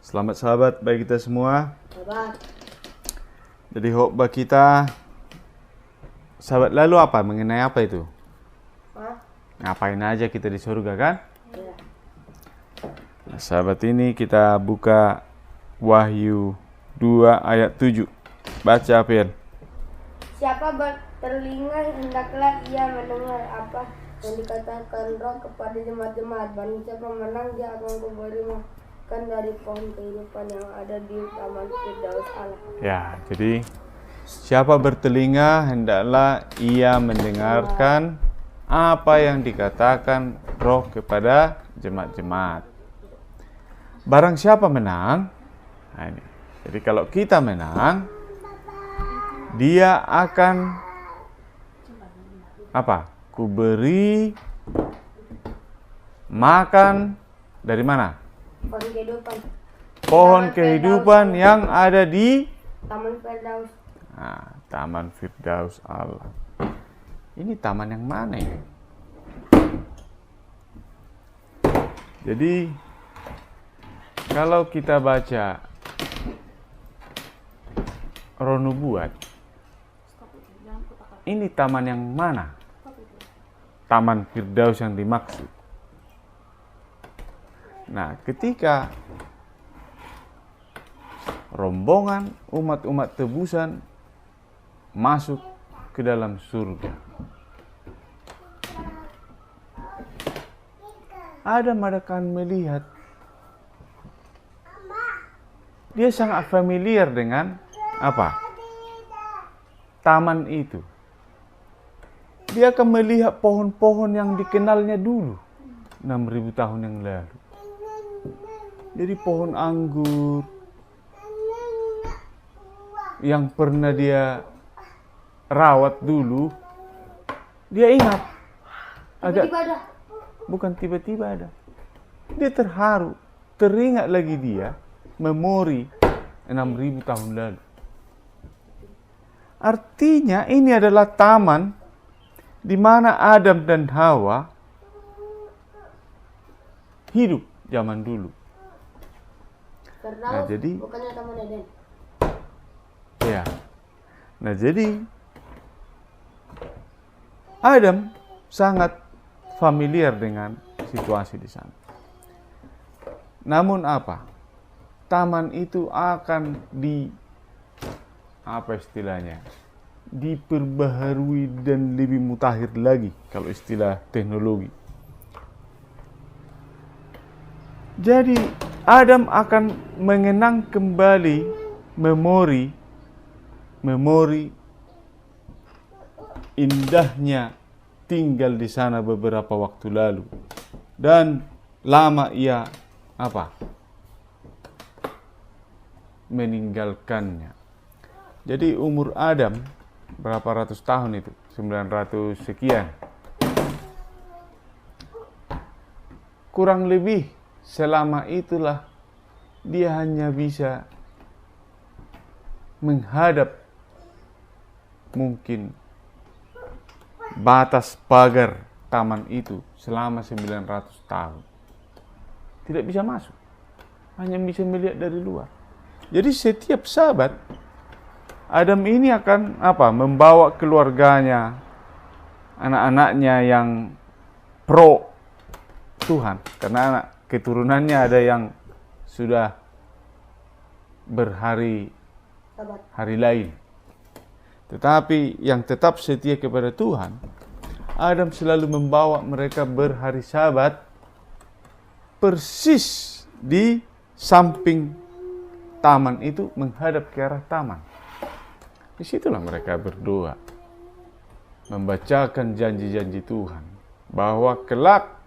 Selamat sahabat bagi kita semua. Sahabat. Jadi khotbah kita sahabat lalu apa? Mengenai apa itu? Ngapain aja kita di surga kan? Ya. Nah, sahabat ini kita buka Wahyu 2 ayat 7. Baca Pian. Siapa bertelinga hendaklah ia mendengar apa yang dikatakan Roh kepada jemaat-jemaat. Barang siapa menang, dia akan kuberi makan dari pohon kehidupan yang ada di taman Firdaus Allah. Ya, jadi siapa bertelinga hendaklah ia mendengarkan apa yang dikatakan Roh kepada jemaat-jemaat. Barang siapa menang, nah ini. Jadi kalau kita menang, dia akan apa? Kuberi makan dari mana? Pohon kehidupan. Pohon kehidupan yang ada di Taman Firdaus. Nah, Taman Firdaus Allah. Ini taman yang mana ini? Jadi kalau kita baca Roh Nubuat, ini taman yang mana? Taman Firdaus yang dimaksud. Nah, ketika rombongan umat-umat tebusan masuk ke dalam surga, Adam akan melihat, dia sangat familiar dengan apa? Taman itu. Dia akan melihat pohon-pohon yang dikenalnya dulu 6.000 tahun yang lalu. Jadi pohon anggur yang pernah dia rawat dulu, dia ingat. Tiba-tiba ada. Bukan tiba-tiba ada. Dia terharu, teringat lagi dia memori 6.000 tahun lalu. Artinya ini adalah taman di mana Adam dan Hawa hidup zaman dulu. Firdaus, Nah, jadi bukannya Taman Eden. ya. Nah, jadi Adam sangat familiar dengan situasi di sana. Namun apa? Taman itu akan diperbaharui dan lebih mutakhir lagi kalau istilah teknologi. Jadi Adam akan mengenang kembali memori indahnya tinggal di sana beberapa waktu lalu, dan lama ia meninggalkannya. Jadi umur Adam berapa ratus tahun itu? 900 sekian. Kurang lebih selama itulah dia hanya bisa menghadap mungkin batas pagar taman itu selama 900 tahun. Tidak bisa masuk. Hanya bisa melihat dari luar. Jadi setiap sahabat Adam ini akan membawa keluarganya, anak-anaknya yang pro Tuhan, karena anak keturunannya ada yang sudah berhari lain. Tetapi yang tetap setia kepada Tuhan, Adam selalu membawa mereka berhari Sabat persis di samping taman itu, menghadap ke arah taman. Disitulah mereka berdoa, membacakan janji-janji Tuhan, bahwa kelak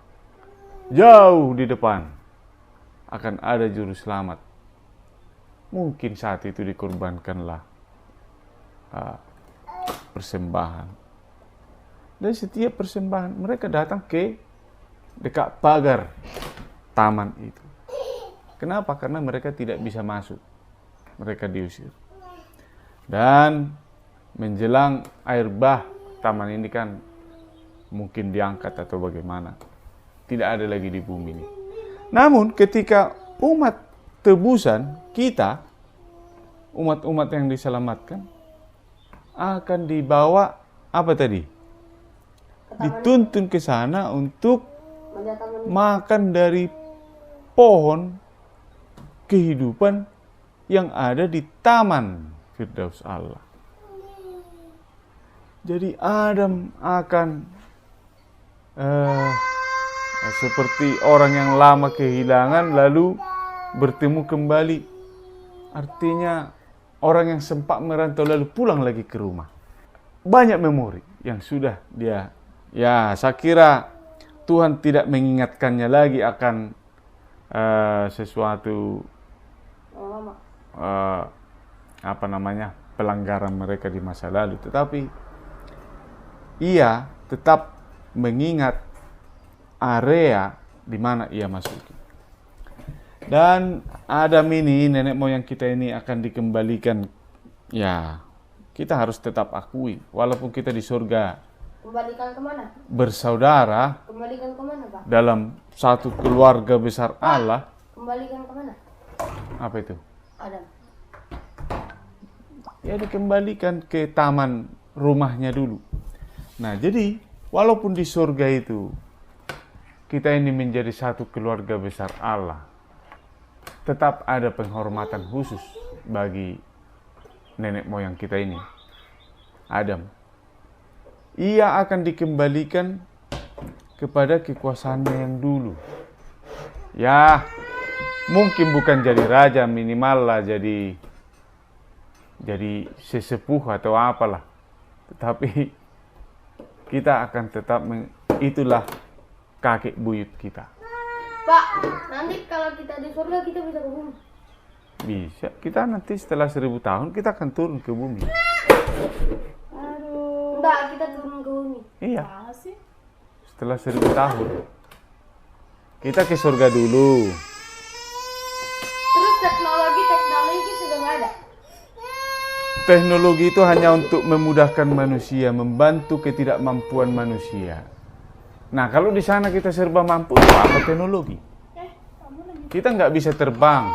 jauh di depan akan ada juru selamat. Mungkin saat itu dikorbankanlah persembahan. Dan setiap persembahan mereka datang ke dekat pagar taman itu. Kenapa? Karena mereka tidak bisa masuk. Mereka diusir. Dan menjelang air bah, taman ini kan mungkin diangkat atau bagaimana. Tidak ada lagi di bumi ini. Namun ketika umat tebusan kita, umat-umat yang diselamatkan, akan dibawa apa tadi? Dituntun ke sana untuk makan dari pohon kehidupan yang ada di taman Firdaus Allah. Jadi Adam akan seperti orang yang lama kehilangan lalu bertemu kembali. Artinya orang yang sempat merantau lalu pulang lagi ke rumah. Banyak memori yang sudah dia, ya saya kira Tuhan tidak mengingatkannya lagi akan sesuatu pelanggaran mereka di masa lalu, tetapi ia tetap mengingat area di mana ia masuki. Dan Adam ini, nenek moyang kita ini akan dikembalikan. Ya, kita harus tetap akui, walaupun kita di surga Kembalikan kemana? bersaudara Kembalikan kemana, Pak? dalam satu keluarga besar Allah. Kembalikan kemana? Apa itu? Adam. Ya, dikembalikan ke taman rumahnya dulu. Nah, jadi walaupun di surga itu kita ini menjadi satu keluarga besar Allah, tetap ada penghormatan khusus bagi nenek moyang kita ini, Adam. Ia akan dikembalikan kepada kekuasaannya yang dulu. Ya, mungkin bukan jadi raja, minimal lah jadi sesepuh atau apalah. Tetapi kita akan tetap itulah kakek buyut kita. Pak, nanti kalau kita di surga kita bisa ke bumi. Bisa. Kita nanti setelah 1000 tahun kita akan turun ke bumi. Aduh. Enggak, kita turun ke bumi. Iya. Setelah 1000 tahun. Kita ke surga dulu. Terus teknologi sudah nggak ada. Teknologi itu hanya untuk memudahkan manusia, membantu ketidakmampuan manusia. Nah, kalau di sana kita serba mampu, itu apa teknologi? Kita nggak bisa terbang.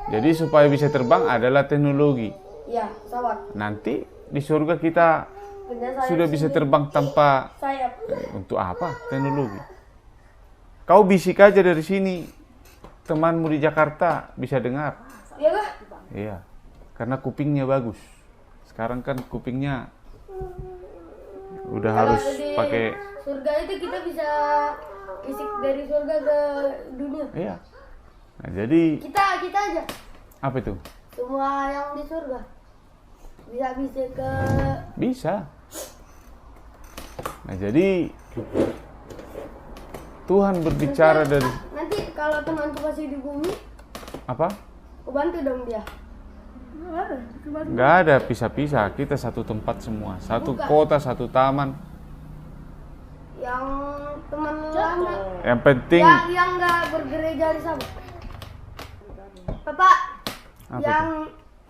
Jadi supaya bisa terbang adalah teknologi. Iya, pesawat. Nanti di surga kita sudah bisa terbang tanpa sayap. Untuk apa teknologi? Kau bisik aja dari sini, temanmu di Jakarta bisa dengar. Iya kah? Iya, karena kupingnya bagus. Sekarang kan kupingnya udah Kalau harus di pakai. surga itu kita bisa bisik dari surga ke dunia. Iya. Nah, jadi Kita aja. apa itu? Semua yang di surga bisa bisik ke. Bisa. Nah, jadi Tuhan berbicara dari Nanti kalau temanku masih di bumi, apa? aku bantu dong dia. Nggak ada pisah-pisah. Kita satu tempat semua, satu Bukan. kota, satu taman. Yang teman lama, Yang penting yang nggak bergereja di sana. Bapak, Apa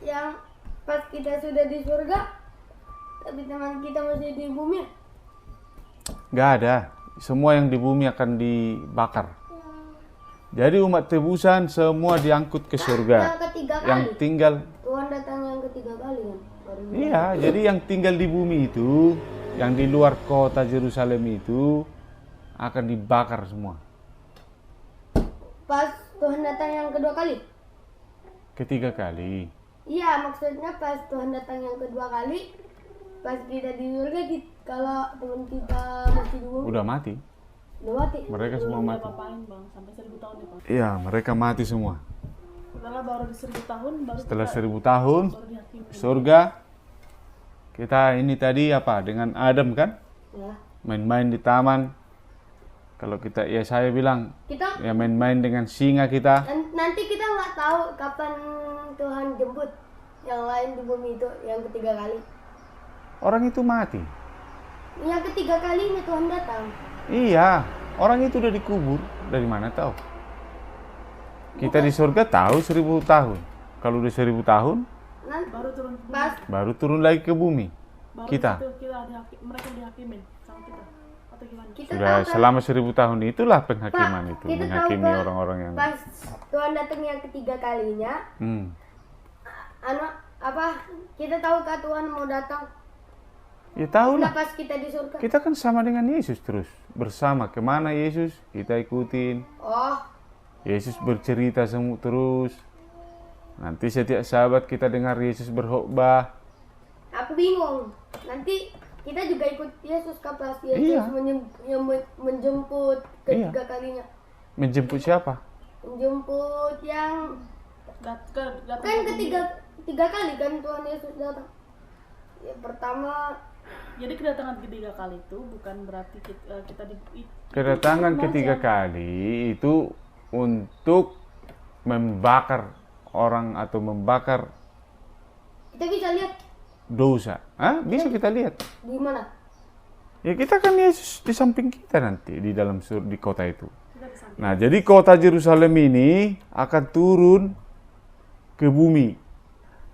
yang pas kita sudah di surga, tapi teman kita masih di bumi. nggak ada. Semua yang di bumi akan dibakar. Jadi umat tebusan semua diangkut ke surga. Yang ketiga kali. Yang tinggal, Tuhan datang yang ketiga kali kan. iya. Jadi yang tinggal di bumi itu, yang di luar kota Yerusalem itu akan dibakar semua. Pas Tuhan datang yang kedua kali. Ketiga kali. Iya, maksudnya pas Tuhan datang yang kedua kali, pas kita di surga, kalau teman kita masih di bumi, Udah mati. udah mati. Mereka semua mati. Apain bang sampai 1000 tahun ya bang. Iya, mereka mati semua. Setelah baru di 1000 tahun baru Setelah kita 1000 tahun baru dihakimi. surga, kita ini tadi apa? Dengan Adam kan? Ya. Main-main di taman. Kalau kita, ya saya bilang, Kita ya main-main dengan singa kita. nanti kita nggak tahu kapan Tuhan jemput yang lain di bumi itu yang ketiga kali. Orang itu mati. Yang ketiga kalinya Tuhan datang. Iya, orang itu udah dikubur. Dari mana tahu? Kita di surga tahu 1000 tahun. Kalau udah 1000 tahun, Nanti Baru turun pas baru turun lagi ke bumi. baru Kita. itu mereka dihakimin sama kita. Atau gimana? Kita Sudah tahu kan, selama 1000 tahun itulah penghakiman Pak, itu, kita tahu menghakimi kan, orang-orang yang pas Tuhan datang yang ketiga kalinya, kita tahu kah Tuhan mau datang? ya tahu Udah lah. pas kita di surga. Kita kan sama dengan Yesus terus bersama, kemana Yesus kita ikutin. Oh, Yesus bercerita semua terus. Nanti setiap sahabat kita dengar Yesus berkhotbah. aku bingung. Nanti kita juga ikut Yesus kah pas Yesus Iya. menjemput ketiga kalinya? Menjemput siapa? Menjemput yang Datang kan tiga kali kan Tuhan Yesus datang. Ya, pertama Jadi kedatangan ketiga kali itu bukan berarti kita Kedatangan itu ketiga aja. kali itu untuk membakar orang atau membakar kita bisa lihat dosa. Hah? Bisa kita lihat. di mana? Ya kita kan Yesus di samping kita nanti di dalam di kota itu. Kita di samping. Nah, jadi kota Yerusalem ini akan turun ke bumi.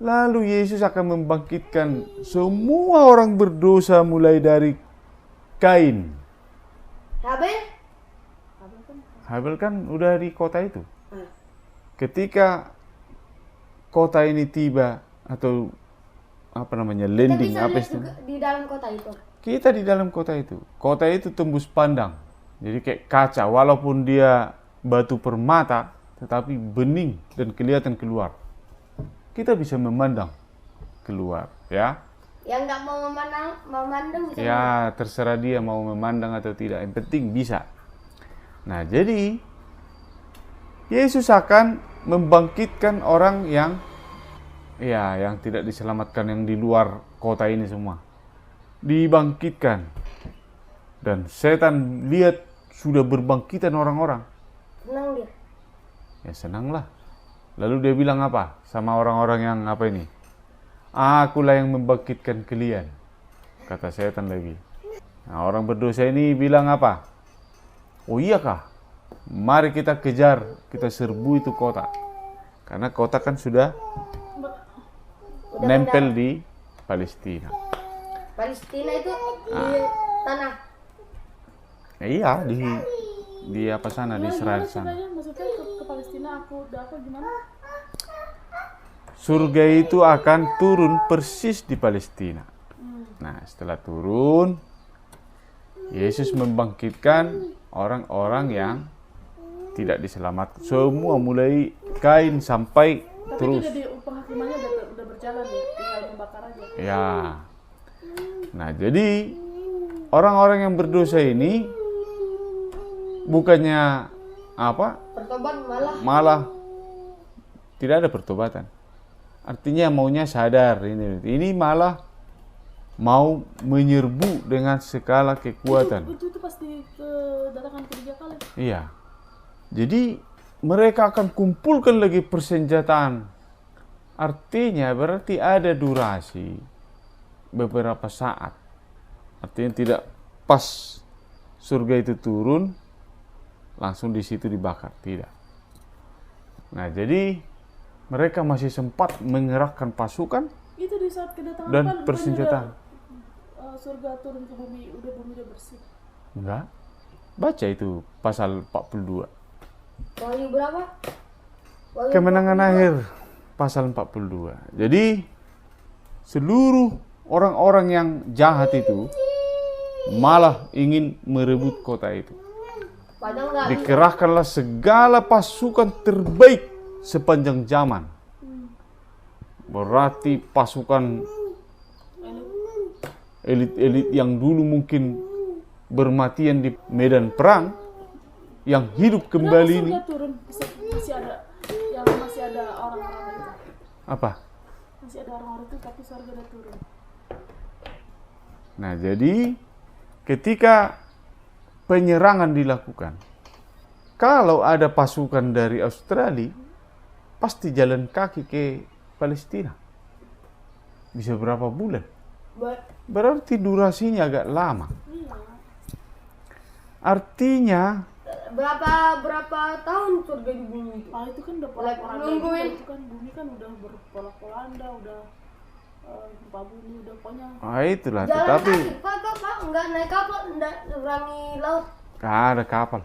Lalu Yesus akan membangkitkan semua orang berdosa mulai dari Kain. Habel? Habel kan udah di kota itu. Ketika kota ini tiba atau Kita landing bisa apa lihat juga di dalam kota itu. kita di dalam kota itu. Kota itu tembus pandang. Jadi kayak kaca, walaupun dia batu permata, tetapi bening dan kelihatan keluar. Kita bisa memandang keluar, ya. Yang nggak mau memandang bisa. Ya, terserah dia mau memandang atau tidak. Yang penting bisa. Nah, jadi Yesus akan membangkitkan orang yang tidak diselamatkan, yang di luar kota ini semua. Dibangkitkan. Dan setan lihat sudah berbangkitan orang-orang. Senang dia. Ya senanglah. Lalu dia bilang apa sama orang-orang yang apa ini? Akulah yang membangkitkan kalian. Kata setan lagi. Nah, orang berdosa ini bilang apa? Oh iya kah? Mari kita kejar, kita serbu itu kota. Karena kota kan sudah nempel di Palestina. Palestina itu di tanah. Ya, iya, di apa sana, di Israel sana. Maksudnya ke Palestina aku gimana? Surga itu akan turun persis di Palestina. Nah, setelah turun, Yesus membangkitkan orang-orang yang tidak diselamatkan. Semua mulai Kain sampai Tapi terus. tidak di penghakimannya udah berjalan ya, tinggal membakar aja. Ya. Nah, jadi orang-orang yang berdosa ini bukannya apa? Bertobat Malah tidak ada pertobatan. Artinya maunya sadar ini malah mau menyerbu dengan segala kekuatan. Itu pasti kedatangan ketiga kali. Iya. Jadi mereka akan kumpulkan lagi persenjataan. Artinya berarti ada durasi beberapa saat. Artinya tidak pas surga itu turun langsung di situ dibakar, tidak. Nah, jadi mereka masih sempat mengerahkan pasukan Itu di saat kedatangan dan bukannya persenjataan. Surga turun ke bumi udah bersih. Enggak. Baca itu pasal 42. Wahyu berapa? Wahyu Kemenangan 42. akhir pasal 42. Jadi seluruh orang-orang yang jahat itu malah ingin merebut kota itu. Padahal nggak bisa. Dikerahkanlah segala pasukan terbaik sepanjang zaman. Berarti pasukan elit-elit yang dulu mungkin bermatian di medan perang, yang hidup kembali ini. Surga turun masih ada orang-orang itu. Apa? Masih ada orang-orang itu tapi surga udah turun. Nah, jadi ketika penyerangan dilakukan, kalau ada pasukan dari Australia, pasti jalan kaki ke Palestina. Bisa berapa bulan? Berarti durasinya agak lama. Iya. Artinya, Berapa tahun surga di bumi itu? Itu kan udah pola-polanda. Nungguin. Itu kan bumi kan udah berpola-polanda, udah gempa bumi udah pokoknya. Ah, itulah. Jalan Tetapi kaki, Pak, enggak naik kapal, enggak seberangi laut. gak ada kapal,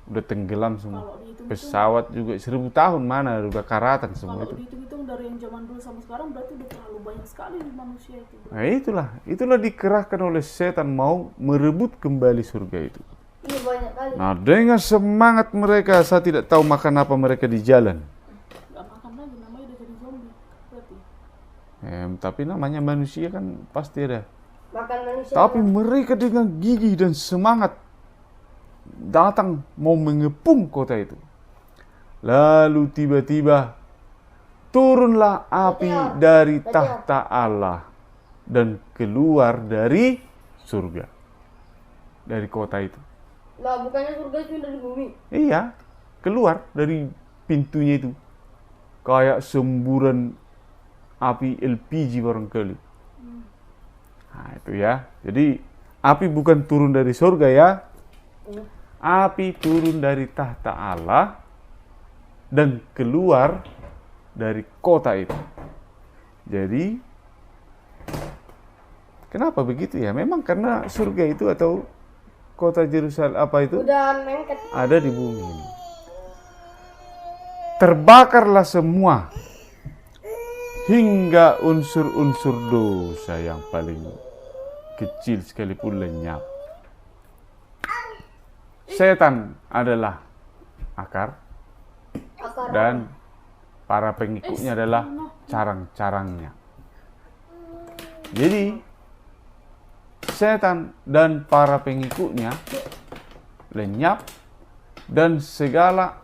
udah tenggelam semua. Kalau dihitung-hitung, Pesawat juga 1000 tahun mana udah karatan semua kalau itu. dihitung-hitung dari yang zaman dulu sampai sekarang berarti udah terlalu banyak sekali manusia itu. Nah itulah dikerahkan oleh setan mau merebut kembali surga itu. Iya banyak kali. Nah dengan semangat mereka, saya tidak tahu makan apa mereka di jalan. Gak makan lagi, namanya udah jadi zombie berarti. Tapi namanya manusia kan pasti ada. Makan manusia. Tapi mereka dengan gigih dan semangat datang mau mengepung kota itu. Lalu tiba-tiba turunlah api Meteor. dari Meteor. tahta Allah dan keluar dari surga. Dari kota itu. Lah bukannya surga itu dari bumi. Iya, keluar dari pintunya itu. Kayak semburan api LPG barangkali. Nah itu ya. Jadi api bukan turun dari surga ya. Api turun dari tahta Allah dan keluar dari kota itu. Jadi kenapa begitu ya? Memang karena surga itu atau kota Yerusalem apa itu Udah lengket. ada di bumi ini. Terbakarlah semua hingga unsur-unsur dosa yang paling kecil sekalipun lenyap. Setan adalah akar Akar. dan para pengikutnya adalah carang-carangnya. Jadi setan dan para pengikutnya lenyap dan segala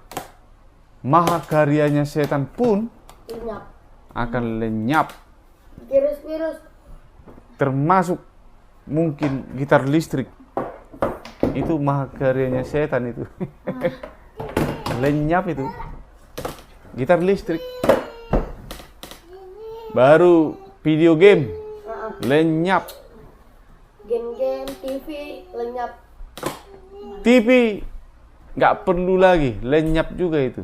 mahakaryanya setan pun Lenyap. akan lenyap, Virus-virus. termasuk mungkin gitar listrik. Itu mahakaryanya setan itu. Lenyap itu. Gitar listrik. Baru video game lenyap. Game-game, TV, lenyap. TV nggak perlu lagi, lenyap juga itu.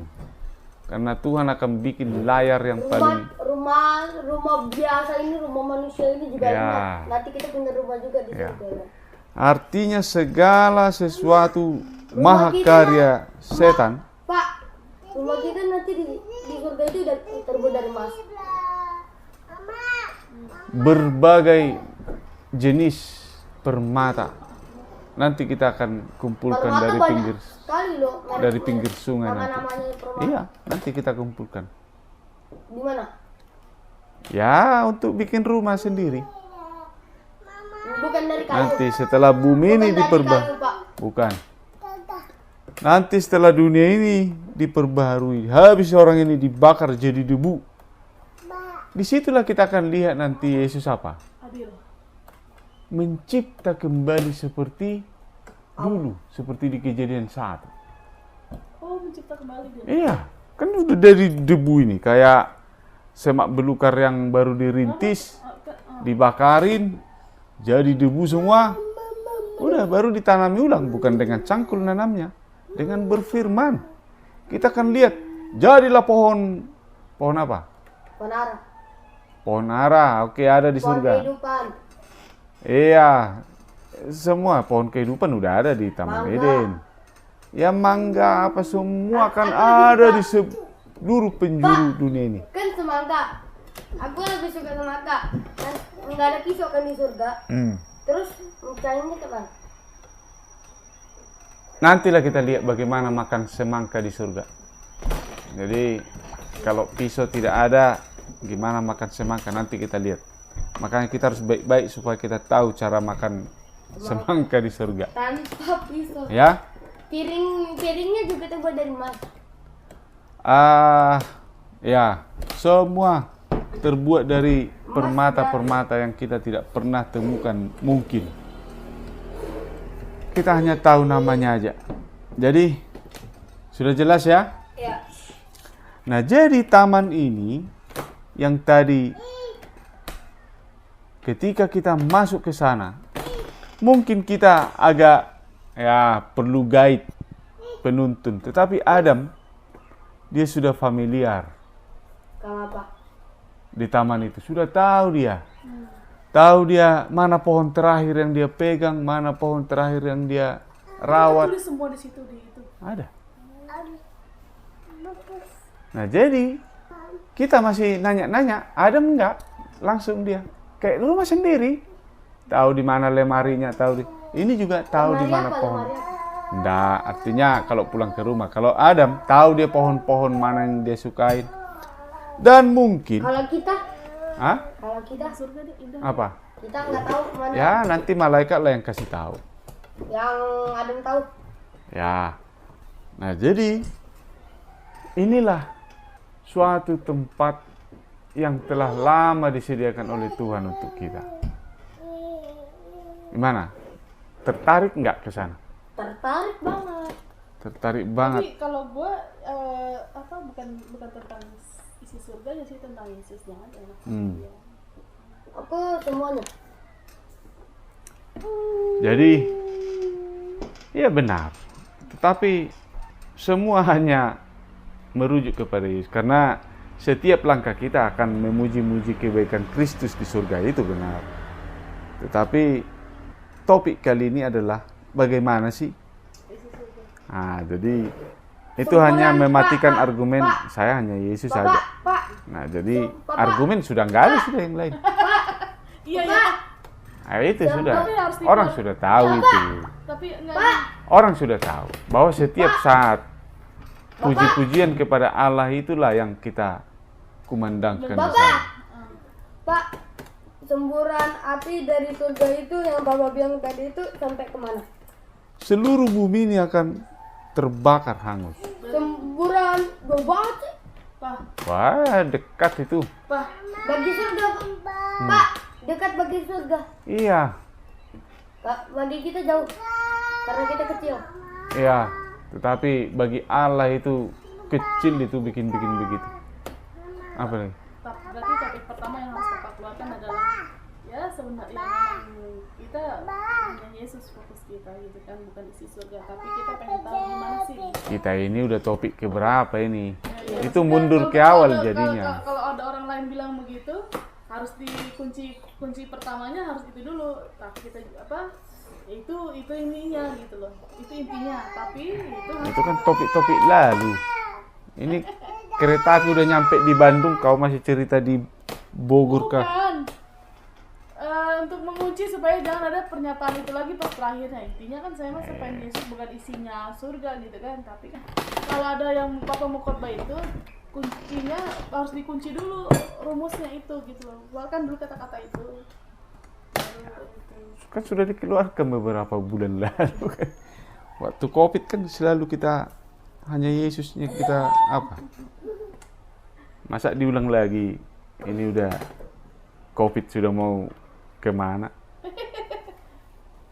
Karena Tuhan akan bikin layar yang paling Rumah biasa ini, rumah manusia ini juga Ya. lenyap. Nanti kita punya rumah juga di Ya. surga. artinya segala sesuatu Rumah mahakarya setan Pak, rumah kita nanti di surga itu udah terbuat dari emas. berbagai jenis permata. Nanti kita akan kumpulkan Permata dari banyak pinggir sekali loh. dari pinggir sungai nanti. Nama-namanya permata. Iya, nanti kita kumpulkan. Di mana? Ya, untuk bikin rumah sendiri. Bukan dari kayu. Nanti setelah bumi ini Bukan dari diperbaharui. kayu, Pak. Bukan. Nanti setelah dunia ini diperbaharui, habis orang ini dibakar jadi debu. Disitulah kita akan lihat nanti Yesus apa? Adil. Mencipta kembali seperti dulu, seperti di Kejadian 1. Oh, mencipta kembali dia. Iya, kan udah dari debu ini, kayak semak belukar yang baru dirintis, dibakarin, jadi debu semua. Udah, baru ditanami ulang, bukan dengan cangkul nanamnya, dengan berfirman. Kita akan lihat, jadilah pohon apa? Pohon ara. Pohon ara, oke, ada di Pohon surga. kehidupan. Iya, semua pohon kehidupan udah ada di Taman Mangga. Eden. Ya mangga apa semua kan Aku lebih ada suka- di seluruh penjuru dunia ini. Kan semangka. Aku lebih suka semangka. Kan nggak ada pisau kan di surga. Terus mecahinnya kemana? Nantilah kita lihat bagaimana makan semangka di surga. Jadi kalau pisau tidak ada, gimana makan semangka nanti kita lihat. Makanya kita harus baik-baik supaya kita tahu cara makan semangka di surga. Tanpa pisau. Ya, Piringnya juga terbuat dari emas. ya, semua terbuat dari permata-permata yang kita tidak pernah temukan mungkin. Kita hanya tahu namanya aja. Jadi, sudah jelas ya? Ya. Nah, jadi taman ini yang tadi ketika kita masuk ke sana, mungkin kita agak ya perlu guide penuntun. Tetapi Adam dia sudah familiar. Kalau apa? di taman itu. Sudah tahu dia. Tahu dia mana pohon terakhir yang dia pegang, mana pohon terakhir yang dia rawat. Tulis semua di situ di itu. Ada. Nah jadi kita masih nanya-nanya, Adam enggak? Langsung dia kayak rumah sendiri. Tahu di mana lemarinya, tahu di ini juga tahu di mana pohon. Enggak, artinya kalau pulang ke rumah. Kalau Adam tahu dia pohon-pohon mana yang dia sukain. Dan mungkin Kalau kita, Hah? kalau kita, Surga deh indah. Apa? kita nggak tahu mana Ya nanti malaikat lah yang kasih tahu. yang Adam tahu. Ya. Nah, jadi inilah suatu tempat yang telah lama disediakan oleh Tuhan untuk kita. Gimana? Tertarik nggak ke sana? Tertarik banget. Tertarik banget. Tapi kalau gue bukan tentang isi surga ya sih, tentang Yesusnya aja. Ya. Aku semuanya. Jadi, ya benar. Tetapi semua hanya merujuk kepada Yesus. Karena setiap langkah kita akan memuji-muji kebaikan Kristus di surga, itu benar. Tetapi topik kali ini adalah bagaimana sih? Nah, jadi itu hanya mematikan argumen saya hanya Yesus saja. Pak, Nah, jadi argumen sudah nggak ada, sudah yang lain. Iya ya. Nah, itu sudah. Tapi harus Orang sudah tahu itu. Tapi enggak. Orang sudah tahu bahwa setiap saat puji-pujian kepada Allah itulah yang kita kumandangkan di sana. Pak, semburan api dari surga itu yang Bapak bilang tadi itu sampai kemana? Seluruh bumi ini akan terbakar hangus. Semburan gede banget sih. Pak, Wah, dekat itu. Pak. Bagi surga, Pak, dekat bagi surga. Iya, Pak, bagi kita jauh, karena kita kecil. iya. Tetapi bagi Allah itu kecil, itu bikin-bikin begitu. Apa lagi? Berarti topik pertama yang harus Bapak keluarkan adalah ya sebenarnya kita hanya Yesus fokus kita gitu kan, bukan isi surga, tapi kita pengen tahu gimana sih. Kita ini udah topik keberapa ini? Ya, Itu mundur ke awal jadinya. Kalau ada orang lain bilang begitu, harus kunci pertamanya harus itu dulu. Tapi kita itu ininya gitu loh. Itu intinya. Tapi Itu kan topik-topik lalu. Ini kereta api udah nyampe di Bandung, kau masih cerita di Bogor kah? bukan. Untuk mengunci supaya jangan ada pernyataan itu lagi pas terakhirnya. Intinya kan saya masa pengen Yesus bukan isinya surga gitu kan. Tapi kan kalau ada yang Papa mau khotbah itu, kuncinya harus dikunci dulu, rumusnya itu gitu loh. Keluarkan dulu kata-kata itu. Kan sudah dikeluarkan beberapa bulan lalu kan. Waktu COVID kan selalu kita hanya Yesusnya kita apa? Masa diulang lagi? Ini udah COVID sudah mau kemana?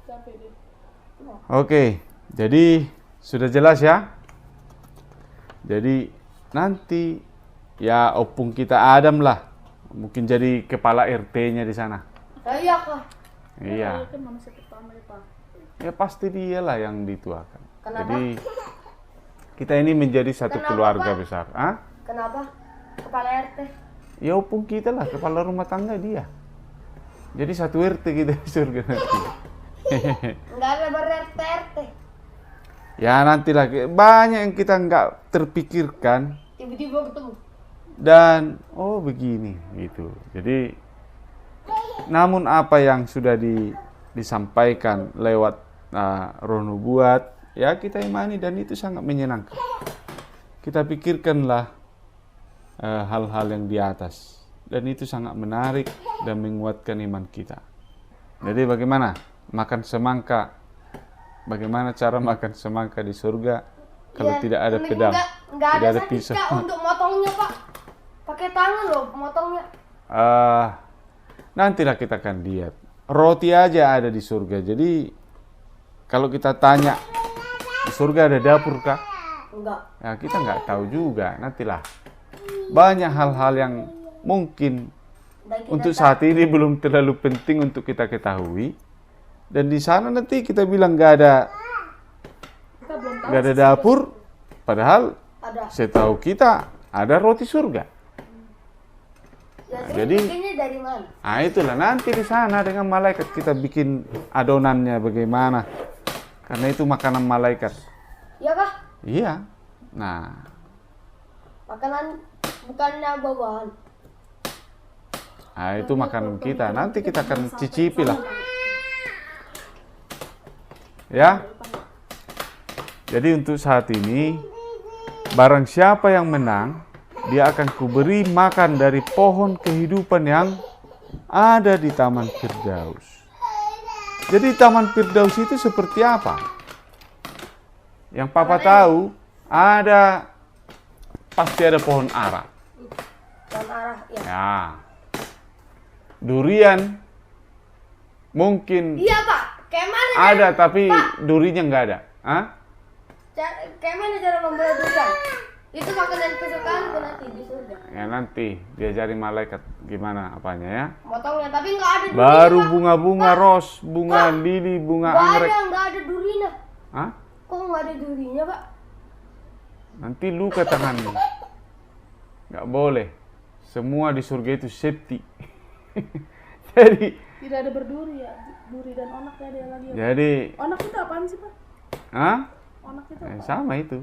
Sampai deh. Oke, jadi sudah jelas ya. Jadi nanti ya opung kita Adam lah, mungkin jadi kepala RT-nya di sana. Iya kah? Iya. Kan manusia pertama ya Pak. Ya pasti dialah yang dituakan. Kenapa? Jadi kita ini menjadi satu Kenapa, keluarga Pak? besar. Ah? Kenapa? Kepala RT. Ya opung kita lah, kepala rumah tangga dia. Jadi satu RT kita di surga nanti. Enggak ada ber-RT. Ya nantilah, banyak yang kita nggak terpikirkan. Tiba-tiba ketemu. Dan oh begini gitu. Jadi namun apa yang sudah disampaikan lewat roh nubuat, ya kita imani dan itu sangat menyenangkan. Kita pikirkanlah hal-hal yang di atas dan itu sangat menarik dan menguatkan iman kita. Jadi bagaimana makan semangka? Bagaimana cara makan semangka di surga kalau Iya, tidak ada ini pedang, nggak tidak ada setrika pisau? untuk motongnya Pak. Pakai tangan loh motongnya. Nantilah kita akan lihat. Roti aja ada di surga. Jadi kalau kita tanya di surga ada dapur kah? Enggak. Ya kita nggak tahu juga. Nantilah. Banyak hal-hal yang mungkin Dan kita untuk saat ini belum terlalu penting untuk kita ketahui. Dan di sana nanti kita bilang nggak ada dapur. Padahal ada. setahu kita ada roti surga. Ya, Nah, terus jadi bikinnya dari mana? nah itulah nanti di sana dengan malaikat kita bikin adonannya bagaimana. Karena itu makanan malaikat. Iya kah? Iya. Nah, Makanan bukannya bawahan. nah itu makanan kita. Nanti kita akan cicipi lah. Ya. Jadi untuk saat ini, barang siapa yang menang, dia akan kuberi makan dari pohon kehidupan yang ada di Taman Firdaus. Jadi Taman Firdaus itu seperti apa? Yang Papa tahu, pasti ada pohon ara. Pohon arah, ya. Ya. Durian mungkin Iya Pak, kayak mana? ada tapi durinya nggak ada. Hah? Kayak mana cara membuat durian? Itu makanan kesukaanku nanti di surga. Ya nanti diajari malaikat gimana apanya ya. Motongnya, tapi nggak ada durinya. Baru Pak. bunga-bunga ros, bunga lili, bunga anggrek. Nggak ada durinya. Hah? Kok nggak ada durinya Pak? Nanti luka tanganmu. Nggak boleh. Semua di surga itu safety. Jadi, Tidak ada berduri ya, duri dan onak ya dia lagi. jadi, Onak itu apaan sih Pak? hah? Onak itu Sama itu.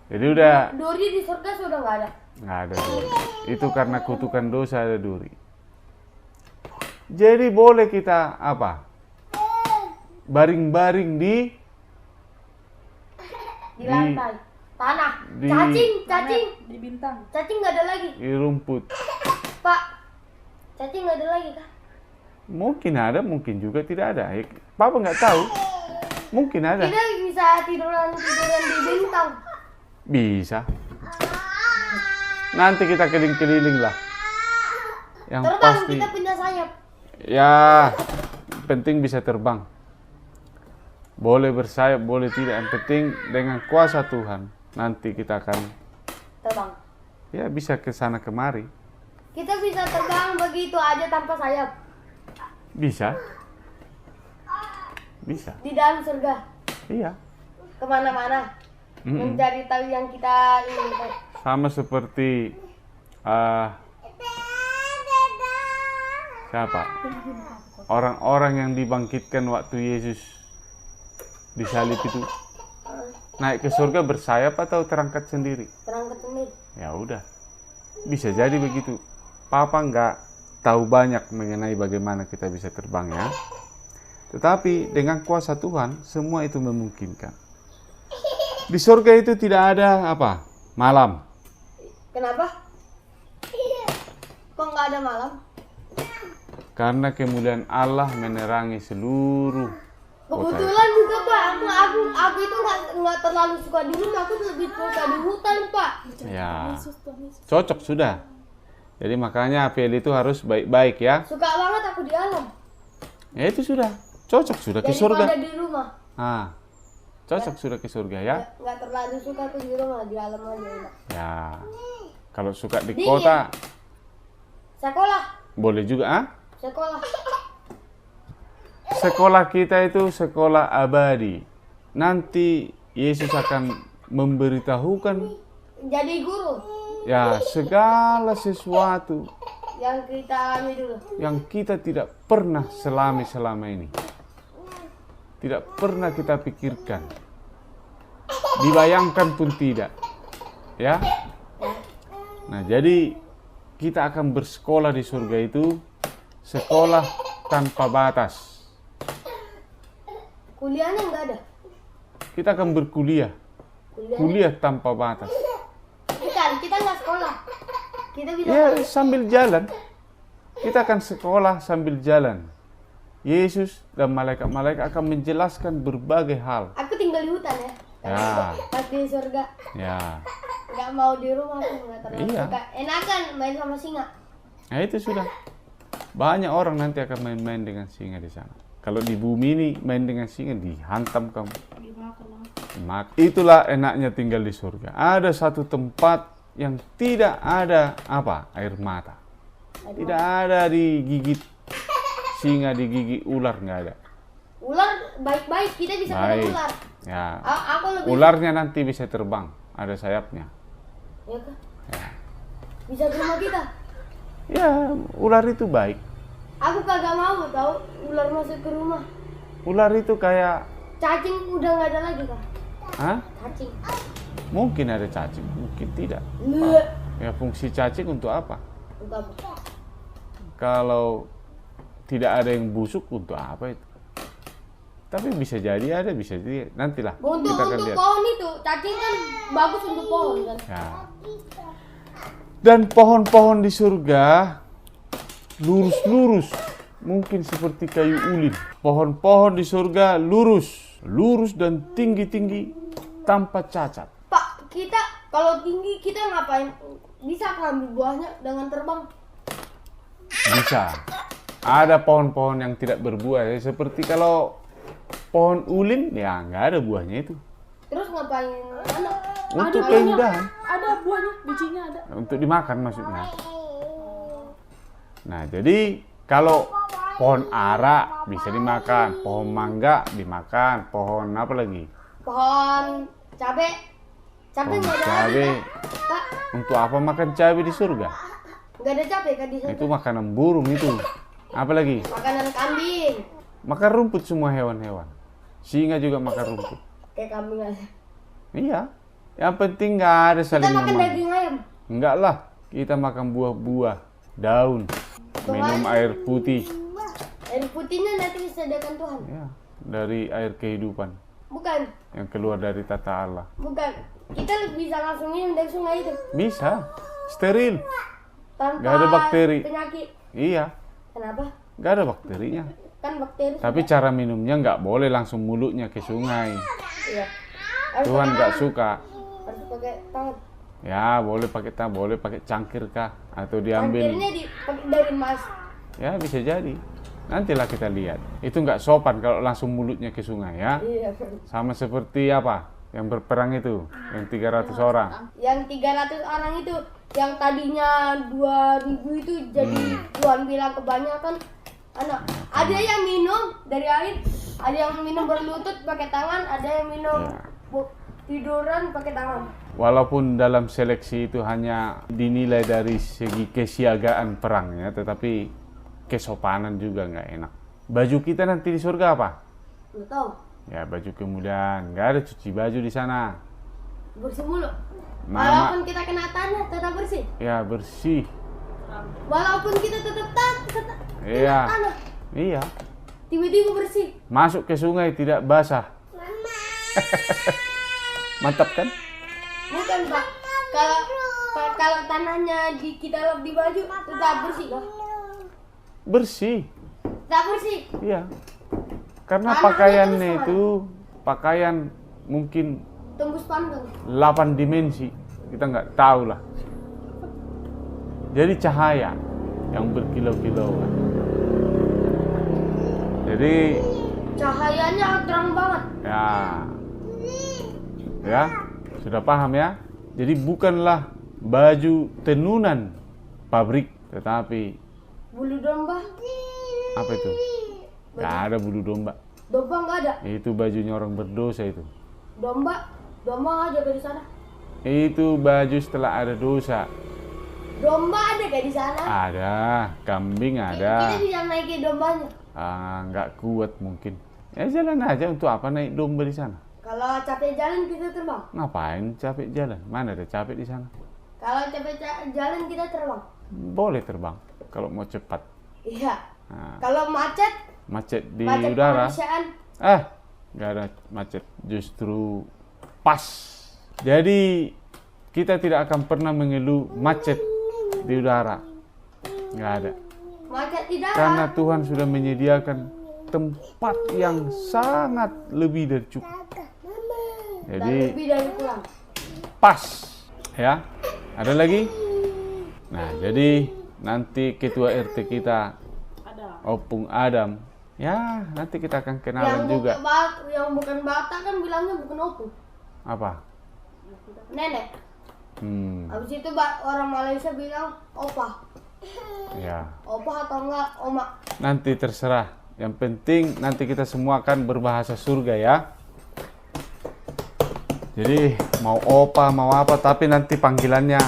Jadi udah Duri di surga sudah nggak ada. nggak ada duri. Itu karena kutukan dosa ada duri. Jadi boleh kita apa? Baring-baring di Lantai, tanah, di- cacing di bintang. nggak ada lagi. rumput. Pak, cacing nggak ada lagi kah? Mungkin ada, mungkin juga tidak ada. Papa nggak tahu. Mungkin ada. Kita bisa tiduran di bintang. Bisa. Nanti kita keliling-keliling lah. Yang Terbang, pasti. kita punya sayap. Ya, penting bisa terbang. Boleh bersayap, boleh tidak. Yang penting dengan kuasa Tuhan. Nanti kita akan Terbang. ya bisa ke sana kemari. Kita bisa terbang begitu aja tanpa sayap. Bisa. Bisa. Di dalam surga. Iya. Kemana-mana. Mm-mm. Mencari tahu yang kita inginkan. Sama seperti siapa? Orang-orang yang dibangkitkan waktu Yesus disalib itu. Naik ke surga bersayap atau terangkat sendiri? Terangkat sendiri. Ya udah. Bisa jadi begitu. Papa nggak tahu banyak mengenai bagaimana kita bisa terbang ya. Tetapi dengan kuasa Tuhan semua itu memungkinkan. Di surga itu tidak ada apa? Malam. Kenapa? Kok nggak ada malam? Karena kemuliaan Allah menerangi seluruh kota. Kebetulan juga Pak, aku itu nggak terlalu suka di rumah, aku lebih suka di hutan Pak. Ya, Yesus, Tuhan Yesus. cocok sudah. Jadi makanya Apel itu harus baik-baik ya. Suka banget aku di alam. Ya itu sudah, cocok sudah ke surga. Daripada di rumah. Ah, cocok sudah ke surga ya. Nggak terlalu suka aku di rumah, di alam aja enak. Ya, kalau suka di Dingin. kota Sekolah, boleh juga ah. sekolah. Sekolah kita itu sekolah abadi. Nanti Yesus akan memberitahukan Jadi guru ya segala sesuatu yang kita alami dulu. yang kita tidak pernah selama ini. Tidak pernah kita pikirkan. Dibayangkan pun tidak. Ya. Nah, jadi kita akan bersekolah di surga itu sekolah tanpa batas. Kuliahnya nggak ada. Kita akan berkuliah. Kuliah tanpa batas. Kita nggak sekolah. Kita bisa. Ya, sambil jalan. Kita akan sekolah sambil jalan. Yesus dan malaikat-malaikat akan menjelaskan berbagai hal. Aku tinggal di hutan ya. Ya. Pas di surga. Ya. Nggak mau di rumah, aku nggak terlalu Iya. suka. Enakan main sama singa. Nah, itu sudah. Banyak orang nanti akan main-main dengan singa di sana. Kalau di bumi ini main dengan singa dihantam kamu. Itulah enaknya tinggal di surga. Ada satu tempat yang tidak ada apa? Air mata. Tidak ada digigit singa, digigit ular, nggak ada. Ular baik-baik, kita bisa Baik. ketemu ular. Ya. Aku lebih. Ularnya nanti bisa terbang, ada sayapnya. Ya kan? Ya. Bisa ke rumah kita. Ya, ular itu baik. Aku kagak mau tahu ular masuk ke rumah. Ular itu kayak, Cacing udah nggak ada lagi kah? hah? Cacing. Mungkin ada cacing, mungkin tidak. Bleh. Ya, fungsi cacing untuk apa? Untuk apa? Kalau tidak ada yang busuk, untuk apa itu? Tapi bisa jadi ada, bisa jadi nantilah Untuk kita akan lihat. pohon itu, cacing kan bagus untuk pohon kan. Ya. Dan pohon-pohon di surga lurus-lurus, mungkin seperti kayu ulin. Pohon-pohon di surga lurus, lurus dan tinggi-tinggi tanpa cacat. Pak, kita kalau tinggi kita ngapain? Bisa ambil buahnya dengan terbang? Bisa. Ada pohon-pohon yang tidak berbuah, ya. Seperti kalau pohon ulin, ya nggak ada buahnya itu. Terus ngapain anak? Untuk Ada keindahan, Ada buahnya, bijinya ada. untuk dimakan maksudnya. Nah, jadi kalau pohon ara bisa dimakan, pohon mangga dimakan, pohon apa lagi? Pohon cabe. Cabe Pohon nggak ada cabe. lagi, Kak. Untuk apa makan cabai di surga? Nggak ada cabe kan di sana? Itu makanan burung itu. Apa lagi? Makanan kambing. Makan rumput semua hewan-hewan. Singa juga makan rumput. Kayak kambing aja. Iya. Yang penting nggak ada Kita saling makan memang. daging ayam. Enggak lah. Kita makan buah-buah, daun, minum air putih. Air putihnya nanti disediakan Tuhan. Ya, dari air kehidupan Bukan, yang keluar dari tata Allah. bukan. Kita bisa langsung minum dari sungai itu. Bisa. Steril. Tanpa Nggak ada bakteri. penyakit. Iya. Kenapa? Nggak ada bakterinya. Kan bakteri. Tapi cara minumnya nggak boleh langsung mulutnya ke sungai. Iya. Harus Tuhan pakai nggak tangan. suka. Harus pakai tangan. Ya, boleh pakai tangan, boleh pakai cangkir kah? Atau diambil. Cangkirnya dipakai dari emas. Ya, bisa jadi. Nantilah kita lihat. Itu nggak sopan kalau langsung mulutnya ke sungai ya. Iya. Sama seperti apa? Yang berperang itu, yang 300 orang. Yang 300 orang itu, yang tadinya 2000 itu jadi Tuhan bilang kebanyakan anak. Ada yang minum dari air, ada yang minum berlutut pakai tangan, ada yang minum tiduran pakai tangan. Walaupun dalam seleksi itu hanya dinilai dari segi kesiagaan perangnya, tetapi kesopanan juga nggak enak. Baju kita nanti di surga apa? Nggak tahu. Ya, baju kemudian. Nggak ada cuci baju di sana. Bersih mulu. Mama. Walaupun kita kena tanah tetap bersih. Ya, bersih. Walaupun kita tetap Iya. kena tanah, Iya. tiba-tiba bersih. Masuk ke sungai tidak basah. Mantap kan? Bukan Pak. Kalau tanahnya kita lap di baju tetap bersih kah? Bersih. Tetap bersih. Iya. Karena Tanahnya pakaiannya terus itu pakaian mungkin Tembus pandang. 8 dimensi. Kita nggak tahu lah. Jadi cahaya yang berkilau-kilauan. Jadi Cahayanya terang banget. ya. Ya, sudah paham ya? Jadi bukanlah baju tenunan pabrik, tetapi Bulu domba. apa itu? Nggak ada bulu domba. Domba nggak ada. Itu bajunya orang berdosa itu. Domba nggak ada di sana. Itu baju setelah ada dosa. Domba ada kayak di sana. Ada, kambing Kita ada. bisa naikin dombanya. Nggak kuat mungkin. Ya jalan aja, untuk apa naik domba di sana? Kalau capek jalan kita terbang. Ngapain capek jalan? Mana ada capek di sana? Kalau capek jalan kita terbang. Boleh terbang kalau mau cepat. Iya. Nah, Kalau macet macet di macet udara. kemanusiaan. Nggak ada macet, justru pas. Jadi kita tidak akan pernah mengeluh macet di udara. Nggak ada. Macet di darat. Karena Tuhan sudah menyediakan tempat yang sangat lebih dari cukup. Dan Jadi lebih dari pulang. pas ya. Ada lagi? Nah, jadi nanti ketua RT kita Ada. Opung Adam, ya nanti kita akan kenalan juga. Yang bukan Batak kan bilangnya bukan opung. Apa? Nenek. Hmm, Habis itu orang Malaysia bilang opa. ya. Opa atau enggak oma. Nanti terserah. Yang penting nanti kita semua akan berbahasa surga ya. Jadi mau opa mau apa, tapi nanti panggilannya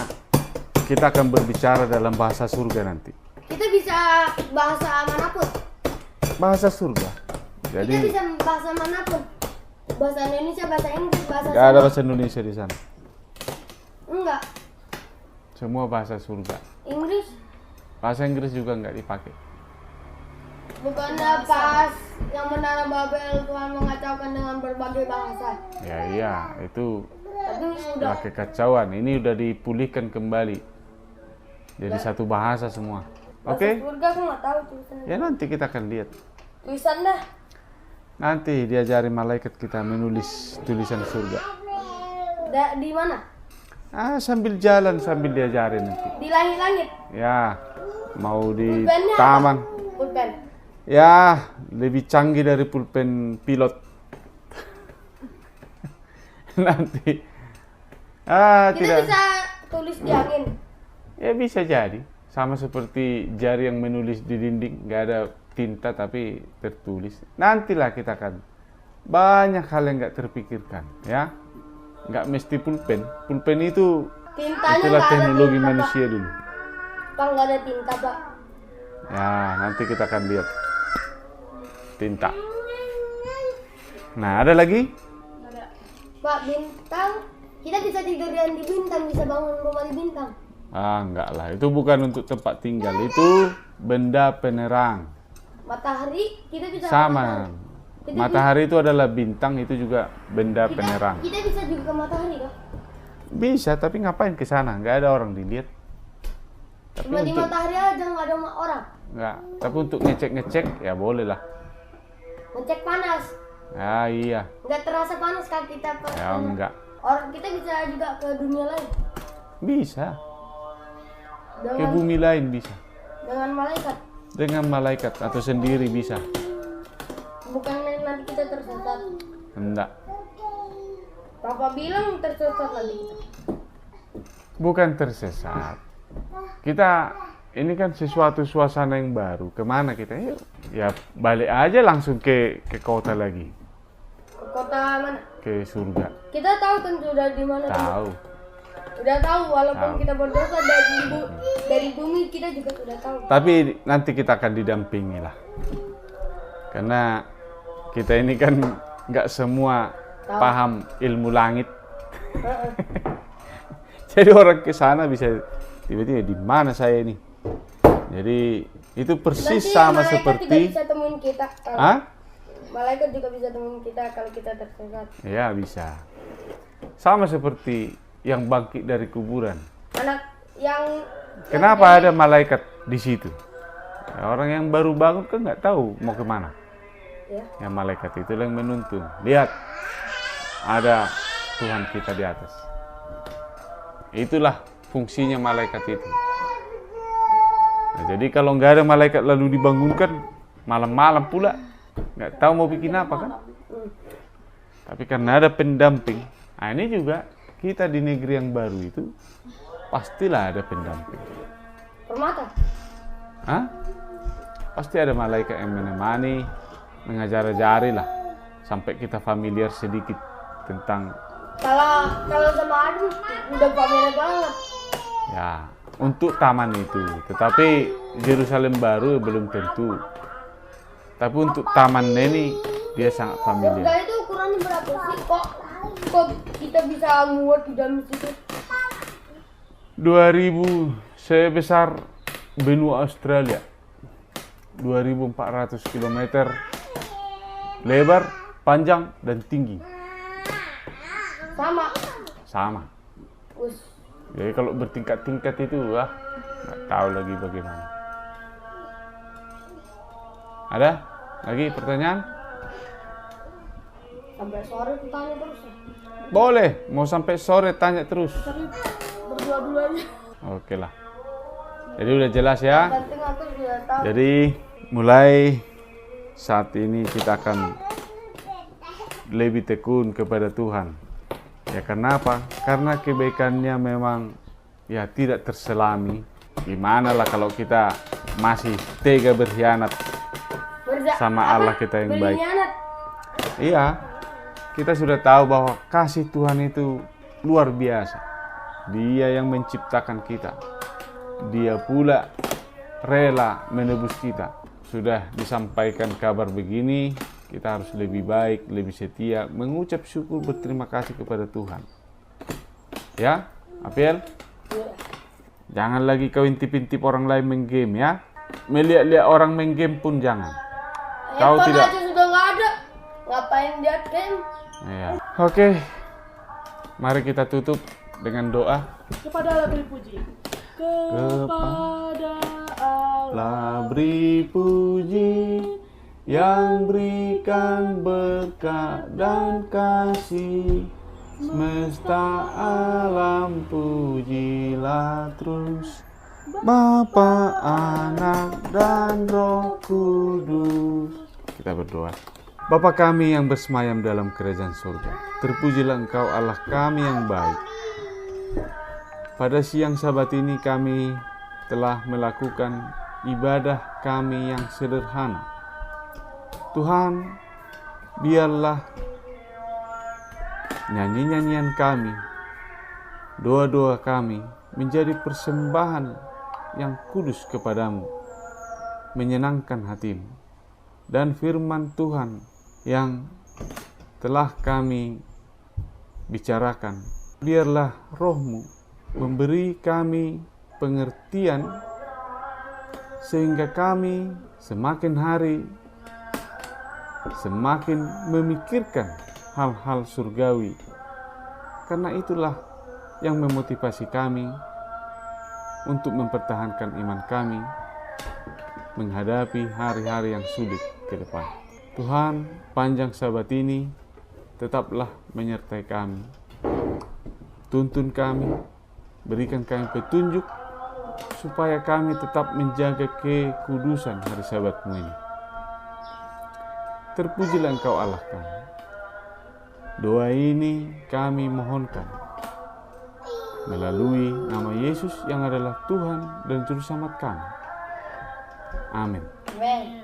kita akan berbicara dalam bahasa surga nanti. Kita bisa bahasa manapun. Bahasa surga. Kita Jadi bisa bahasa manapun. Bahasa Indonesia, bahasa Inggris, bahasa nggak ada semua. bahasa Indonesia di sana. Enggak. Semua bahasa surga. Inggris Bahasa Inggris juga nggak dipakai. bukannya pas yang menara Babel Tuhan mengacaukan dengan berbagai bahasa. Ya iya, itu Tapi udah lah kekacauan. Ini udah dipulihkan kembali. Jadi satu bahasa semua. bahasa Oke? surga aku nggak tahu tulisannya. Ya nanti kita akan lihat. Tulisan dah. Nanti diajari malaikat kita menulis tulisan surga. Di mana? Sambil jalan sambil diajarin nanti. Di langit-langit. Ya, mau di Pulpennya apa? taman. Pulpen. Ya, lebih canggih dari pulpen pilot. Nanti. Kita Tidak. bisa tulis di angin. Ya bisa jadi. Sama seperti jari yang menulis di dinding, nggak ada tinta tapi tertulis. Nantilah kita akan banyak hal yang nggak terpikirkan, ya. Nggak mesti pulpen. Pulpen itu Tintanya itulah nggak ada teknologi tinta, manusia dulu. Pak nggak ada tinta, Pak. Ya, nanti kita akan lihat tinta. Nah, ada lagi? Ada. Pak, bintang. Kita bisa tidur di bintang, bisa bangun rumah di bintang. Enggak lah. Itu bukan untuk tempat tinggal. Itu benda penerang. Matahari, kita bisa Sama. Kita Matahari itu adalah bintang, itu juga benda penerang. Kita bisa juga ke matahari, kok. Bisa, tapi ngapain ke sana? Nggak ada orang dilihat. Tapi Cuma di untuk matahari aja nggak ada orang. nggak, tapi untuk ngecek-ngecek ya boleh lah. Ngecek panas. Ya iya, Nggak terasa panas kalau kita ya enggak. Orang kita bisa juga ke dunia lain Bisa. Ke dengan bumi lain bisa. dengan malaikat. Dengan malaikat atau sendiri bisa. Bukan nanti kita tersesat. Enggak. Papa bilang tersesat nanti kita. Bukan tersesat. Kita ini kan sesuatu suasana yang baru. Kemana kita? Ya balik aja langsung ke kota lagi. Ke kota mana? Ke surga. Kita tahu kan sudah di mana. Tahu. Udah tahu walaupun Tahu. kita berdosa dari bumi kita juga sudah tahu. Tapi nanti kita akan didampingi lah. Karena kita ini kan nggak semua Tahu. paham ilmu langit. Heeh. Jadi orang ke sana bisa tiba-tiba di mana saya ini. Jadi itu persis Nanti sama malaikat juga seperti bisa temuin kita. Kalau ah? malaikat juga bisa temuin kita kalau kita tersesat. Ya bisa. Sama seperti yang bangkit dari kuburan. Anak yang Kenapa ada malaikat di situ? Ya, orang yang baru bangun kan nggak tahu mau kemana. ya, Yang malaikat itu yang menuntun. Lihat, ada Tuhan kita di atas. Itulah fungsinya malaikat itu. Nah, jadi kalau nggak ada malaikat lalu dibangunkan malam-malam pula, nggak tahu mau bikin apa kan? Tapi karena ada pendamping, nah ini juga kita di negeri yang baru itu pastilah ada pendamping. permata. Hah? Pasti ada malaikat yang menemani, mengajar-ajari lah, sampai kita familiar sedikit tentang Kalau sama Adu udah familiar banget. ya untuk taman itu. Tetapi Yerusalem baru belum tentu. Tapi untuk taman ini dia sangat Surga familiar. itu ukurannya berapa sih? Kok kita bisa muat di dalam situ? 2000 sebesar benua Australia. 2400 km lebar, panjang dan tinggi. Sama. Sama. Us. Jadi kalau bertingkat-tingkat itu nggak tahu lagi bagaimana. Ada lagi pertanyaan? Sampai sore kita tanya terus. Ya? Boleh, mau sampai sore tanya terus. Tapi berdua dulu aja. Oke lah. Jadi udah jelas ya. Penting aku sudah tahu. Jadi mulai saat ini kita akan lebih tekun kepada Tuhan. Ya kenapa? Karena kebaikannya memang ya tidak terselami. Gimana lah kalau kita masih tega berkhianat sama Allah kita yang baik. Berkhianat. Iya, kita sudah tahu bahwa kasih Tuhan itu luar biasa. Dia yang menciptakan kita. Dia pula rela menebus kita. Sudah disampaikan kabar begini, kita harus lebih baik, lebih setia, mengucap syukur, berterima kasih kepada Tuhan. Ya, Apel? Jangan lagi kau intip-intip orang lain main game ya. Melihat-lihat orang main game pun jangan. Kau tidak. Aja sudah nggak ada. Ngapain lihat game? Ya. Oke. Mari kita tutup dengan doa. Kepada Allah beri puji. Kepada Allah beri puji yang berikan berkat dan kasih. Semesta alam pujilah terus Bapa, Anak, dan Roh Kudus. Kita berdoa. Bapa kami yang bersemayam dalam kerajaan surga, terpujilah Engkau Allah kami yang baik. Pada siang Sabat ini kami telah melakukan ibadah kami yang sederhana. Tuhan, biarlah nyanyi-nyanyian kami, doa-doa kami menjadi persembahan yang kudus kepadamu, menyenangkan hatimu. Dan firman Tuhan yang telah kami bicarakan, biarlah Roh-Mu memberi kami pengertian sehingga kami semakin hari semakin memikirkan hal-hal surgawi. Karena itulah yang memotivasi kami untuk mempertahankan iman kami menghadapi hari-hari yang sulit ke depan. Tuhan, panjang Sabat ini tetaplah menyertai kami. Tuntun kami, berikan kami petunjuk supaya kami tetap menjaga kekudusan hari Sabat-Mu ini. Terpujilah Engkau Allah kami. Doa ini kami mohonkan melalui nama Yesus yang adalah Tuhan dan Juru Selamat kami. Amin. Amin.